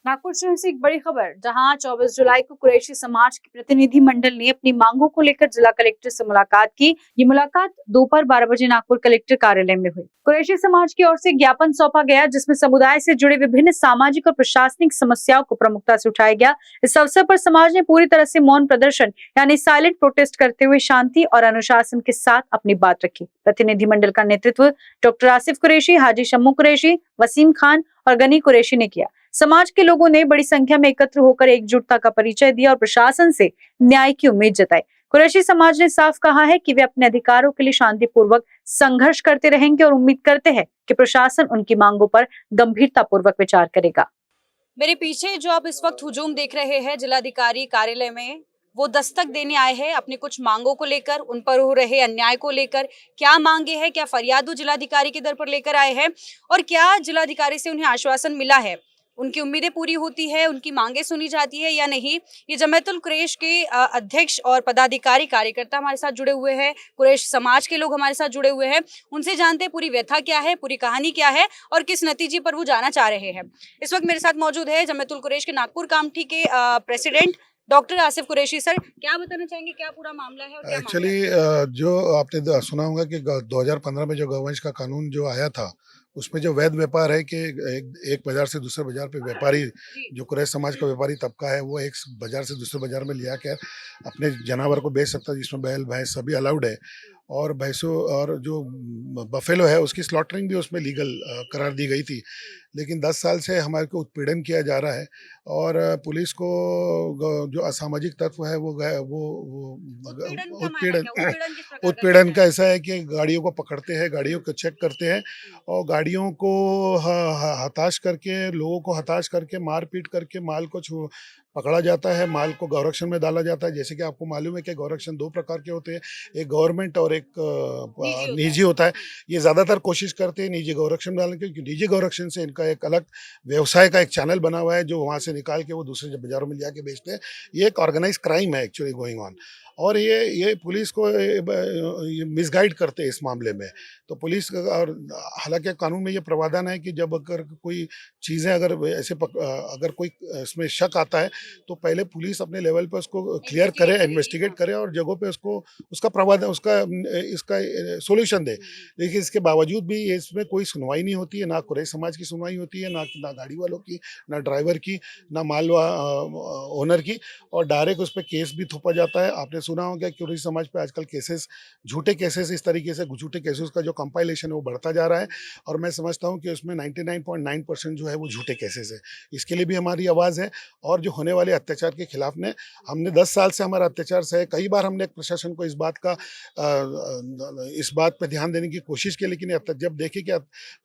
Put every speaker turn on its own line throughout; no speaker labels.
नागपुर शहर से एक बड़ी खबर, जहां 24 जुलाई को कुरैशी समाज के प्रतिनिधि मंडल ने अपनी मांगों को लेकर जिला कलेक्टर से मुलाकात की। ये मुलाकात दोपहर 12 बजे नागपुर कलेक्टर कार्यालय में हुई। कुरैशी समाज की ओर से ज्ञापन सौंपा गया, जिसमें समुदाय से जुड़े विभिन्न सामाजिक और प्रशासनिक समस्याओं को प्रमुखता से उठाया गया। इस अवसर पर समाज ने पूरी तरह से मौन प्रदर्शन यानी साइलेंट प्रोटेस्ट करते हुए शांति और अनुशासन के साथ अपनी बात रखी। प्रतिनिधि मंडल का नेतृत्व डॉक्टर आसिफ कुरैशी, हाजी शम्मू कुरैशी, वसीम खान और गनी कुरैशी ने किया। समाज के लोगों ने बड़ी संख्या में एकत्र होकर एकजुटता का परिचय दिया और प्रशासन से न्याय की उम्मीद जताई। कुरैशी समाज ने साफ कहा है कि वे अपने अधिकारों के लिए शांतिपूर्वक संघर्ष करते रहेंगे और उम्मीद करते हैं कि प्रशासन उनकी मांगों पर गंभीरता पूर्वक विचार करेगा।
मेरे पीछे जो आप इस वक्त हुजूम देख रहे हैं जिलाधिकारी कार्यालय में, वो दस्तक देने आए हैं अपनी कुछ मांगों को लेकर, उन पर हो रहे अन्याय को लेकर। क्या मांगे हैं, क्या फरियाद जिलाधिकारी के दर पर लेकर आए हैं और क्या जिलाधिकारी से उन्हें आश्वासन मिला है, उनकी उम्मीदें पूरी होती है, उनकी मांगे सुनी जाती है या नहीं। ये जमातुल कुरैश के अध्यक्ष और पदाधिकारी कार्यकर्ता हमारे साथ जुड़े हुए हैं, कुरैश समाज के लोग हमारे साथ जुड़े हुए हैं। उनसे जानते हैं पूरी व्यथा क्या है, पूरी कहानी क्या है और किस नतीजे पर वो जाना चाह रहे हैं। इस वक्त मेरे साथ मौजूद है जमातुल कुरैश के नागपुर कामठी के president doctor Asif Qureshi. Sir, क्या बताना चाहेंगे, क्या पूरा मामला है और क्या
एक्चुअली जो आपने सुना होगा कि 2015 में जो गौवंश का कानून जो आया था, उसमें जो वैध व्यापार है कि एक बाजार से दूसरे बाजार पे व्यापारी, जो कुरैश समाज का व्यापारी तबका है, वो एक बाजार से दूसरे बाजार में लिया कर अपने जानवर को बेच सकता है, जिसमें बैल भैंस सभी अलाउड है। और भैंसों और जो बफेलो है उसकी स्लॉटरिंग भी उसमें लीगल करार दी गई थी। लेकिन 10 साल से हमारे को उत्पीड़न किया जा रहा है और पुलिस को जो असामाजिक तत्व है वो उत्पीड़न का ऐसा है कि गाड़ियों को पकड़ते हैं, गाड़ियों को चेक करते हैं और गाड़ियों को हताश करके, लोगों को हताश करके, मारपीट करके माल को पकड़ा जाता है, माल को गौरक्षण में डाला जाता है। जैसे कि आपको मालूम है कि गौरक्षण 2 प्रकार के होते हैं, एक गवर्नमेंट और एक निजी होता है। ये ज़्यादातर कोशिश करते हैं निजी गौरक्षण डालने की, क्योंकि निजी गौरक्षण से इनका एक अलग व्यवसाय का एक चैनल बना हुआ है, जो वहाँ से निकाल के वो दूसरे बाजारों में जाके बेचते हैं। ये एक ऑर्गेनाइज क्राइम है एक्चुअली गोइंग ऑन, और ये पुलिस को ये मिसगाइड करते हैं इस मामले में। तो पुलिस और हालांकि कानून में ये प्रावधान है कि जब अगर कोई चीज़ें अगर अगर कोई इसमें शक आता है तो पहले पुलिस अपने लेवल पे उसको क्लियर करे, इन्वेस्टिगेट करे और जगहों पे उसको उसका प्रावधान इसका सोल्यूशन दे। लेकिन इसके बावजूद भी इसमें कोई सुनवाई नहीं होती है, ना कुरैश समाज की सुनवाई होती है, ना गाड़ी वालों की, ना ड्राइवर की, ना मालवा ओनर की, और डायरेक्ट उस पर केस भी थोपा जाता है। आपने सुना होगा कि कुरैश समाज पे आजकल केसेस, झूठे केसेस, इस तरीके से झूठे केसेस का जो कंपाइलेशन है वो बढ़ता जा रहा है और मैं समझता हूँ कि उसमें 99.9% जो है वो झूठे केसेस है। इसके लिए भी हमारी आवाज़ है और जो होने वाले अत्याचार के खिलाफ ने हमने 10 साल से हमारा अत्याचार सहे। कई बार हमने प्रशासन को इस बात पे ध्यान देने की कोशिश की, लेकिन जब देखे कि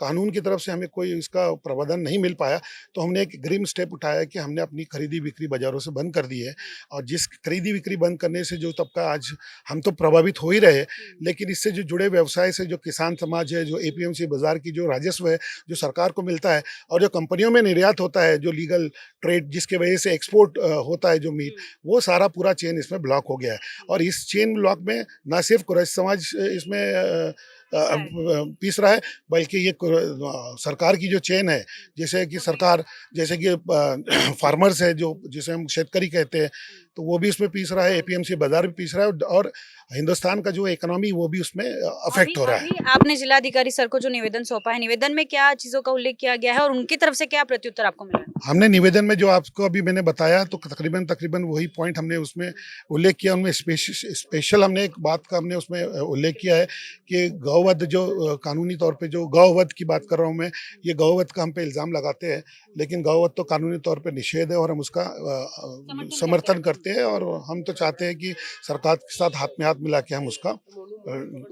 कानून की तरफ से हमें कोई इसका प्रावधान नहीं मिल पाया तो हमने एक ग्रीम स्टेप उठाया कि हमने अपनी खरीदी बिक्री बाजारों से बंद कर दी है। और जिस खरीदी बिक्री बंद करने से जो तबका, आज हम तो प्रभावित हो ही रहे, लेकिन इससे जो जुड़े व्यवसाय से जो किसान समाज है, जो एपीएमसी बाजार की जो राजस्व है जो सरकार को मिलता है, और जो कंपनियों में निर्यात होता है, जो लीगल ट्रेड जिसके वजह से एक्सपोर्ट होता है जो मीट, वो सारा पूरा चेन इसमें ब्लॉक हो गया है। और इस चेन ब्लॉक में ना सिर्फ कुरैश समाज इसमें पीस रहा है, बल्कि ये सरकार की जो चेन है, जैसे कि सरकार, जैसे कि फार्मर्स है, जो जिसे हम शेतकरी कहते हैं, तो वो भी उसमें पीस रहा है, एपीएमसी बाजार भी पीस रहा है और हिंदुस्तान का जो इकोनॉमी वो भी उसमें अफेक्ट हो रहा है।
आपने जिलाधिकारी सर को जो निवेदन सौंपा है, निवेदन में क्या चीजों का उल्लेख किया गया है और उनकी तरफ से क्या प्रत्युत्तर आपको मिला?
हमने निवेदन में जो आपको अभी मैंने बताया तो तकरीबन वही पॉइंट हमने उसमें उल्लेख किया। उनमें स्पेशल हमने एक बात का हमने उसमें उल्लेख किया है कि गौवध, जो कानूनी तौर पे जो गौवध की बात कर रहा हूँ मैं, ये गौवध का हम पे इल्ज़ाम लगाते हैं, लेकिन गौवध तो कानूनी तौर पे निषेध है और हम उसका समर्थन करते हैं। और हम तो चाहते हैं कि सरकार के साथ हाथ में हाथ मिला के हम उसका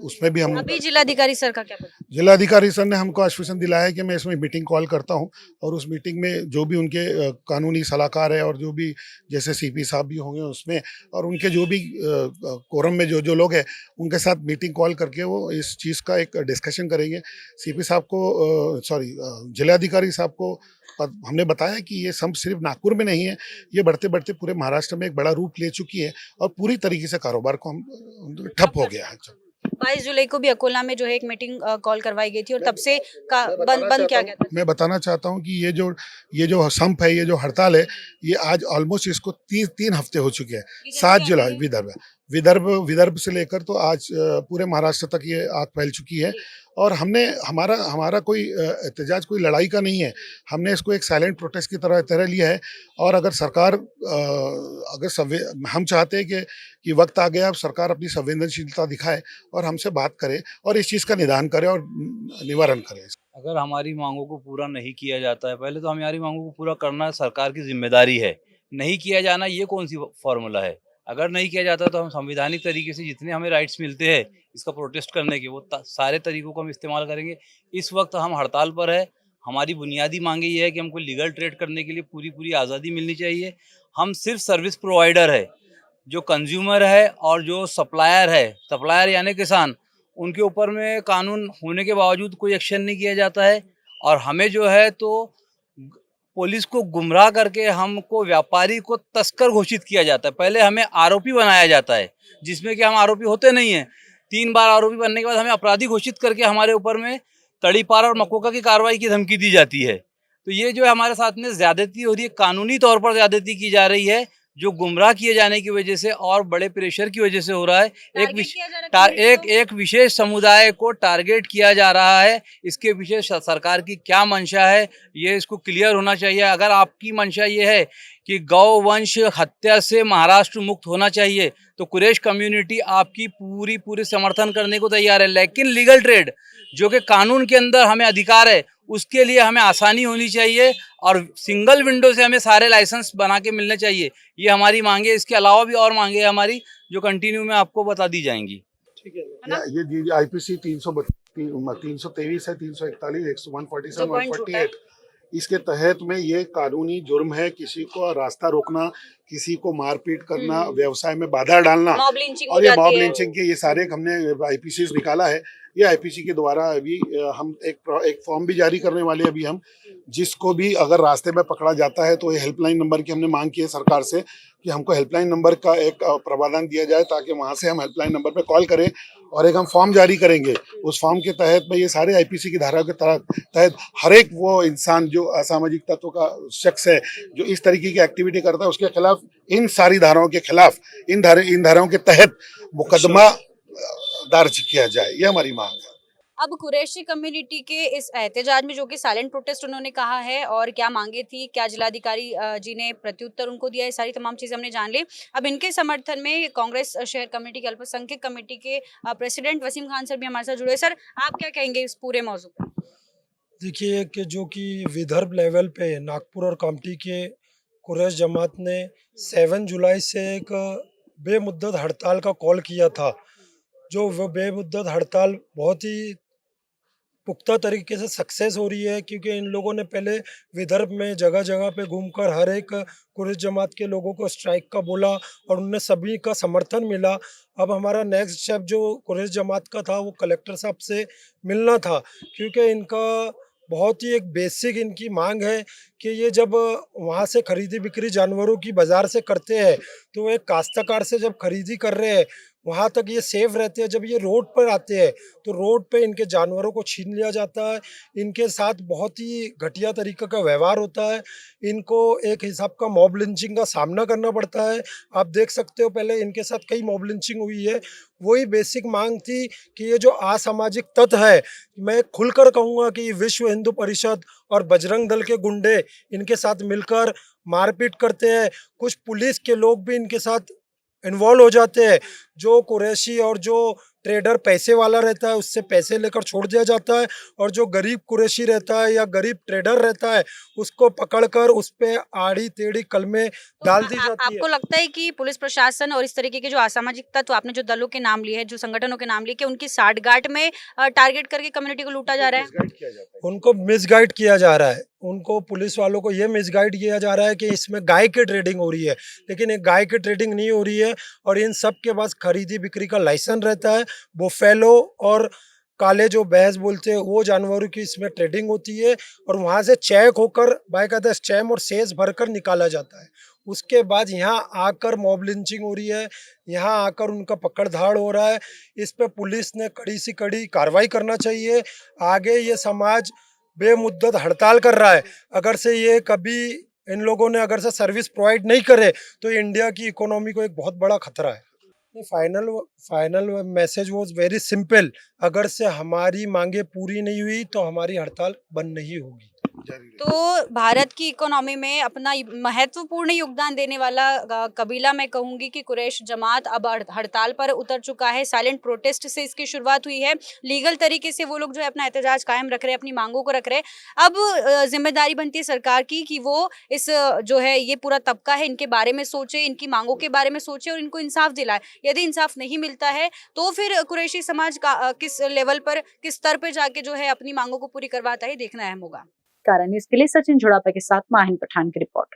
उसमें भी हम।
अभी जिलाधिकारी सर का क्या?
जिलाधिकारी सर ने हमको आश्वासन दिलाया है कि मैं इसमें मीटिंग कॉल करता हूं और उस मीटिंग में जो भी उनके कानूनी सलाहकार है और जो भी जैसे सीपी साहब भी होंगे उसमें, और उनके जो भी कोरम में जो लोग हैं उनके साथ मीटिंग कॉल करके वो इस चीज़ का एक डिस्कशन करेंगे। सीपी साहब को जिलाधिकारी साहब को हमने बताया कि ये सब सिर्फ नागपुर में नहीं है, ये बढ़ते बढ़ते पूरे महाराष्ट्र में एक बड़ा रूप ले चुकी है और पूरी तरीके से कारोबार को हम ठप हो गया है।
22 जुलाई को भी अकोला में जो है एक मीटिंग कॉल करवाई गई थी और तब से बंद किया गया था।
मैं बताना चाहता हूँ कि ये जो संप है, ये जो हड़ताल है, ये आज ऑलमोस्ट इसको 3 हफ्ते हो चुके हैं। 7 जुलाई विदर्भ से लेकर तो आज पूरे महाराष्ट्र तक ये आग फैल चुकी है। और हमारा कोई एहतजाज कोई लड़ाई का नहीं है। हमने इसको एक साइलेंट प्रोटेस्ट की तरह लिया है। और अगर सरकार हम चाहते हैं कि वक्त आ गया, अब सरकार अपनी संवेदनशीलता दिखाए और हमसे बात करे और इस चीज़ का निदान करे और निवारण करे।
अगर हमारी मांगों को पूरा नहीं किया जाता है, पहले तो हमारी मांगों को पूरा करना सरकार की जिम्मेदारी है। नहीं किया जाना ये कौन सी फॉर्मूला है? अगर नहीं किया जाता तो हम संवैधानिक तरीके से जितने हमें राइट्स मिलते हैं इसका प्रोटेस्ट करने के, वो सारे तरीकों को हम इस्तेमाल करेंगे। इस वक्त हम हड़ताल पर है। हमारी बुनियादी मांगे ये है कि हमको लीगल ट्रेड करने के लिए पूरी आज़ादी मिलनी चाहिए। हम सिर्फ सर्विस प्रोवाइडर है, जो कंज्यूमर है और जो सप्लायर यानी किसान, उनके ऊपर में कानून होने के बावजूद कोई एक्शन नहीं किया जाता है। और हमें जो है तो पुलिस को गुमराह करके हमको व्यापारी को तस्कर घोषित किया जाता है। पहले हमें आरोपी बनाया जाता है, जिसमें कि हम आरोपी होते नहीं हैं। 3 बार आरोपी बनने के बाद हमें अपराधी घोषित करके हमारे ऊपर में तड़ीपार और मकोका की कार्रवाई की धमकी दी जाती है। तो ये जो है हमारे साथ में ज्यादती हो रही है, कानूनी तौर पर ज्यादती की जा रही है, जो गुमराह किए जाने की वजह से और बड़े प्रेशर की वजह से हो रहा है। एक विशेष समुदाय को टारगेट किया जा रहा है। इसके पीछे सरकार की क्या मंशा है, ये इसको क्लियर होना चाहिए। अगर आपकी मंशा ये है कि गौ वंश हत्या से महाराष्ट्र मुक्त होना चाहिए, तो कुरेश कम्युनिटी आपकी पूरी समर्थन करने को तैयार है। लेकिन लीगल ट्रेड जो कि कानून के अंदर हमें अधिकार है, उसके लिए हमें आसानी होनी चाहिए और सिंगल विंडो से हमें सारे लाइसेंस बना के मिलने चाहिए। ये हमारी मांगे। इसके अलावा भी और मांगे है हमारी, जो कंटिन्यू में आपको बता दी जाएंगी।
ठीक है। ये आईपीसी 323 है, 341, 147, 148, इसके तहत में ये कानूनी जुर्म है। किसी को रास्ता रोकना, किसी को मारपीट करना, व्यवसाय में बाधा डालना, और ये मॉब लिंचिंग के ये सारे हमने आईपीसी निकाला है। ये आईपीसी के द्वारा अभी हम एक फॉर्म भी जारी करने वाले हैं। अभी हम जिसको भी अगर रास्ते में पकड़ा जाता है तो ये हेल्पलाइन नंबर की हमने मांग की है सरकार से कि हमको हेल्पलाइन नंबर का एक प्रावधान दिया जाए, ताकि वहां से हम हेल्पलाइन नंबर पे कॉल करें और एक हम फॉर्म जारी करेंगे। उस फॉर्म के तहत में ये सारे आईपीसी की धारा के तहत हर एक वो इंसान जो असामाजिक तत्व का शख्स है, जो इस तरीके की एक्टिविटी करता है, उसके खिलाफ इन सारी धाराओं के खिलाफ इन धाराओं के तहत मुकदमा दर्ज किया जाए। ये हमारी मांग है।
अब कुरैशी कम्युनिटी के इस एहतजाज में, जो कि साइलेंट प्रोटेस्ट उन्होंने कहा है, और क्या मांगे थी, क्या जिलाधिकारी जी ने प्रत्युत्तर उनको दिया, ये सारी तमाम चीजें हमने जान ली। अब इनके समर्थन में कांग्रेस शहर कमेटी के अल्पसंख्यक कमेटी के प्रेसिडेंट वसीम खान सर भी हमारे साथ जुड़े। सर, आप क्या कहेंगे इस पूरे मौजू पर?
देखिए कि जो कि विदर्भ लेवल पे नागपुर और कामठी के कुरैश जमात ने 7 जुलाई से एक बेमुद्दत हड़ताल का कॉल किया था। जो वो बेमुद्दत हड़ताल बहुत ही पुख्ता तरीके से सक्सेस हो रही है, क्योंकि इन लोगों ने पहले विदर्भ में जगह जगह पे घूमकर हर एक कुरैश जमात के लोगों को स्ट्राइक का बोला और उन्हें सभी का समर्थन मिला। अब हमारा नेक्स्ट स्टेप जो कुरैश जमात का था वो कलेक्टर साहब से मिलना था, क्योंकि इनका बहुत ही एक बेसिक इनकी मांग है कि ये जब वहाँ से खरीदी बिक्री जानवरों की बाज़ार से करते हैं, तो एक काश्तकार से जब खरीदी कर रहे हैं वहाँ तक ये सेफ रहते हैं। जब ये रोड पर आते हैं तो रोड पे इनके जानवरों को छीन लिया जाता है। इनके साथ बहुत ही घटिया तरीके का व्यवहार होता है। इनको एक हिसाब का मॉब लिंचिंग का सामना करना पड़ता है। आप देख सकते हो पहले इनके साथ कई मॉब लिंचिंग हुई है। वही बेसिक मांग थी कि ये जो असामाजिक तत्व है, मैं खुलकर कहूँगा कि विश्व हिंदू परिषद और बजरंग दल के गुंडे इनके साथ मिलकर मारपीट करते हैं। कुछ पुलिस के लोग भी इनके साथ इन्वॉल्व हो जाते हैं। जो कुरैशी और जो ट्रेडर पैसे वाला रहता है उससे पैसे लेकर छोड़ दिया जाता है, और जो गरीब कुरैशी रहता है या गरीब ट्रेडर रहता है उसको पकड़कर उस पे आड़ी टेढ़ी कलमे डाल दी जाती है।
आपको लगता है कि पुलिस प्रशासन और इस तरीके के जो असामाजिक तत्व, आपने जो दलों के नाम लिए हैं, जो संगठनों के नाम लिए, कि उनकी साठगांठ में टारगेट करके कम्युनिटी को लूटा जा रहा है?
उनको मिसगाइड किया जा रहा है। उनको पुलिस वालों को ये मिसगाइड किया जा रहा है कि इसमें गाय की ट्रेडिंग हो रही है, लेकिन एक गाय की ट्रेडिंग नहीं हो रही है। और इन सब के पास खरीदी बिक्री का लाइसेंस रहता है। बुफेलो और काले जो भैंस बोलते हैं वो जानवरों की इसमें ट्रेडिंग होती है, और वहाँ से चेक होकर बाकायदा स्टैम्प और सेस भरकर निकाला जाता है। उसके बाद यहाँ आकर मॉब लिंचिंग हो रही है, यहाँ आकर उनका पकड़ धाड़ हो रहा है। इस पे पुलिस ने कड़ी से कड़ी कार्रवाई करना चाहिए। आगे ये समाज बेमुद्दत हड़ताल कर रहा है, अगर से ये कभी इन लोगों ने अगर से सर्विस प्रोवाइड नहीं करे तो इंडिया की इकोनॉमी को एक बहुत बड़ा खतरा है। Final message was very simple, अगर से हमारी मांगे पूरी नहीं हुई तो हमारी हड़ताल बंद नहीं होगी।
तो भारत की इकोनॉमी में अपना महत्वपूर्ण योगदान देने वाला कबीला मैं कहूंगी कि कुरैश जमात अब हड़ताल पर उतर चुका है। साइलेंट प्रोटेस्ट से इसकी शुरुआत हुई है, लीगल तरीके से वो लोग जो है अपना एहतजाज कायम रख रहे हैं, अपनी मांगों को रख रहे हैं। अब जिम्मेदारी बनती है सरकार की कि वो इस जो है ये पूरा तबका है इनके बारे में सोचे, इनकी मांगों के बारे में सोचे और इनको इंसाफ दिलाए। यदि इंसाफ नहीं मिलता है तो फिर कुरैशी समाज का किस लेवल पर, किस स्तर पर जाके जो है अपनी मांगों को पूरी करवाता है, देखना अहम होगा।
कारण न्यूज़ के लिए सचिन झोड़ापा के साथ माहिन पठान की रिपोर्ट।